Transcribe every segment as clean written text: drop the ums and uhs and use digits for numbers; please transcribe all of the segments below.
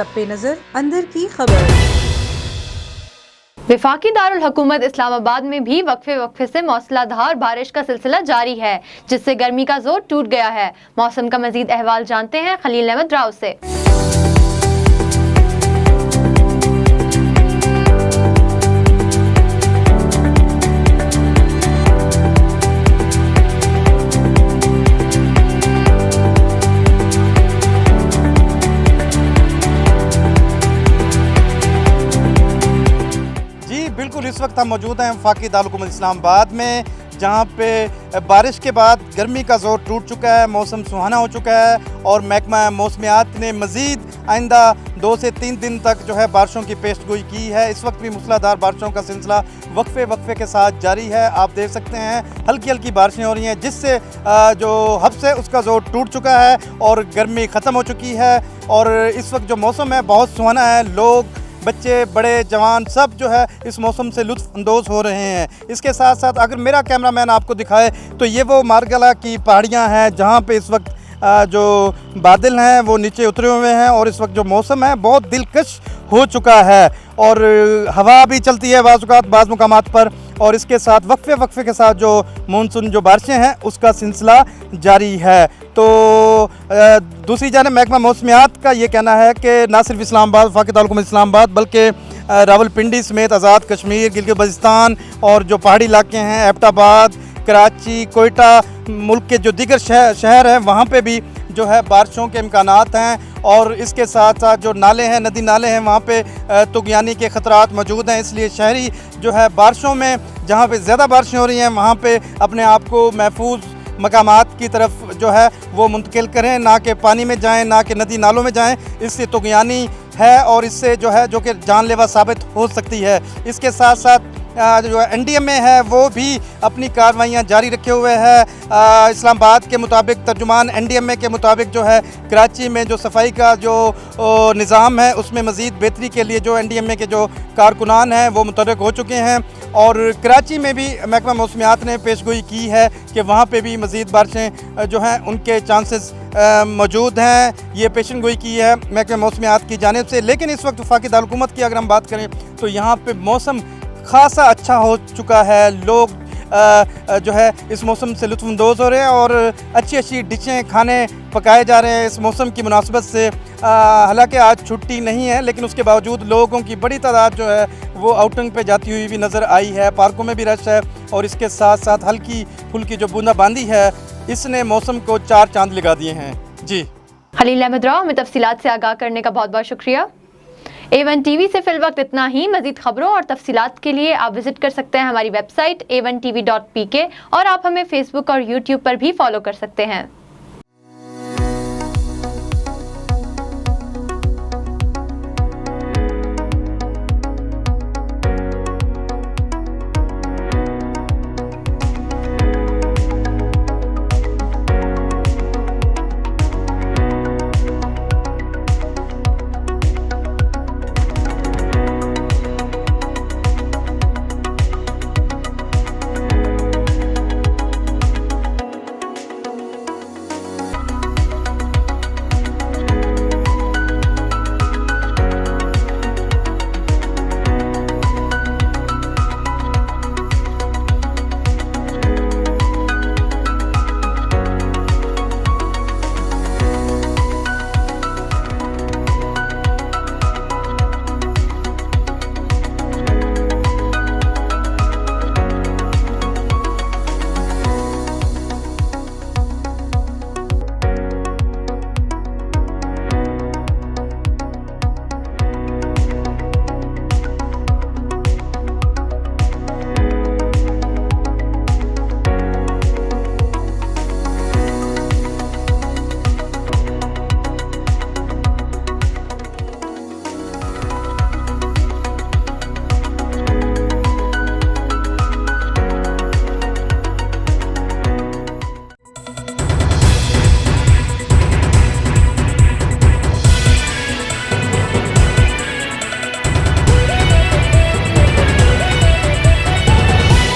सब पे नजर अंदर की खबर। वफाकी दारुल हुकूमत इस्लामाबाद में भी वक्फे से मौसलाधार बारिश का सिलसिला जारी है, जिससे गर्मी का जोर टूट गया है। मौसम का मजीद अहवाल जानते हैं खलील अहमद राव से। बिल्कुल, इस वक्त हम मौजूद हैं वफाकी दारुल हुकूमत इस्लामाबाद में, जहां पे बारिश के बाद गर्मी का जोर टूट चुका है, मौसम सुहाना हो चुका है और महकमा मौसमियात ने मज़ीद आइंदा 2 से 3 दिन तक जो है बारिशों की पेशगोई की है। इस वक्त भी मूसलाधार बारिशों का सिलसिला वक्फे के साथ जारी है। आप देख सकते हैं हल्की हल्की बारिशें हो रही हैं, जिससे जो हब्स है उसका जोर टूट चुका है और गर्मी ख़त्म हो चुकी है। और इस वक्त जो मौसम है बहुत सुहाना है, लोग बच्चे बड़े जवान सब जो है इस मौसम से लुत्फ़ अंदोज़ हो रहे हैं। इसके साथ साथ अगर मेरा कैमरामैन आपको दिखाए तो ये वो मारगला की पहाड़ियाँ हैं जहाँ पे इस वक्त जो बादल हैं वो नीचे उतरे हुए हैं और इस वक्त जो मौसम है बहुत दिलकश हो चुका है और हवा भी चलती है बाज़ मुकामात पर। और इसके साथ वक्फे के साथ जो मानसून जो बारिशें हैं उसका सिलसिला जारी है। तो दूसरी जानिब महकमा मौसमियात का ये कहना है कि ना सिर्फ इस्लामाबाद, वफाकी दारुल हुकूमत इस्लामाबाद, बल्कि रावलपिंडी समेत आज़ाद कश्मीर, गिलगित बल्तिस्तान और जो पहाड़ी इलाके हैं एबटाबाद, कराची, कोयटा, मुल्क के जो दीगर शहर हैं वहाँ पे भी जो है बारिशों के इम्कानात हैं। और इसके साथ साथ जो नाले हैं, नदी नाले हैं, वहाँ पे तुगयानी के ख़तरात मौजूद हैं। इसलिए शहरी जो है बारिशों में जहाँ पे ज़्यादा बारिशें हो रही हैं वहाँ पे अपने आप को महफूज मकामात की तरफ जो है वो मुंतकिल करें, ना कि पानी में जाएं, ना कि नदी नालों में जाएं। इससे तुगयानी है और इससे जो है जो कि जानलेवा साबित हो सकती है। इसके साथ साथ जो NDMA है वो भी अपनी कार्रवाइयाँ जारी रखे हुए है। इस्लामाबाद के मुताबिक, तर्जुमान NDMA के मुताबिक जो है कराची में जो सफाई का जो निज़ाम है उसमें मज़ीद बेहतरी के लिए जो NDMA के जो कारकुनान हैं वो मुतहर्रिक हो चुके हैं। और कराची में भी महकमा मौसमियात ने पेशगोई की है कि वहाँ पे भी मज़ीद बारिशें जो हैं उनके चांसेस मौजूद हैं। ये पेशन गोई की है महकमा मौसमियात की जानिब से। लेकिन इस वक्त वफाकी दारुल हुकूमत की अगर हम बात करें तो यहाँ पे मौसम खासा अच्छा हो चुका है। लोग जो है इस मौसम से लुत्फ़अंदोज़ हो रहे हैं और अच्छी डिशें, खाने पकाए जा रहे हैं इस मौसम की मुनासबत से। हालांकि आज छुट्टी नहीं है लेकिन उसके बावजूद लोगों की बड़ी तादाद जो है वो आउटिंग पे जाती हुई भी नज़र आई है। पार्कों में भी रश है और इसके साथ साथ हल्की फुल्की जो बूंदाबांदी है इसने मौसम को 4 चांद लगा दिए हैं। जी खलील अहमद राव, हमें तफसीलात से आगाह करने का बहुत बहुत शुक्रिया। A1 TV से फिल वक्त इतना ही। मज़ीद खबरों और तफसीलात के लिए आप विज़िट कर सकते हैं हमारी वेबसाइट a1tv.pk और आप हमें फेसबुक और यूट्यूब पर भी फॉलो कर सकते हैं।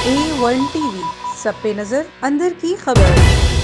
A1 TV, सब पे नजर अंदर की खबर।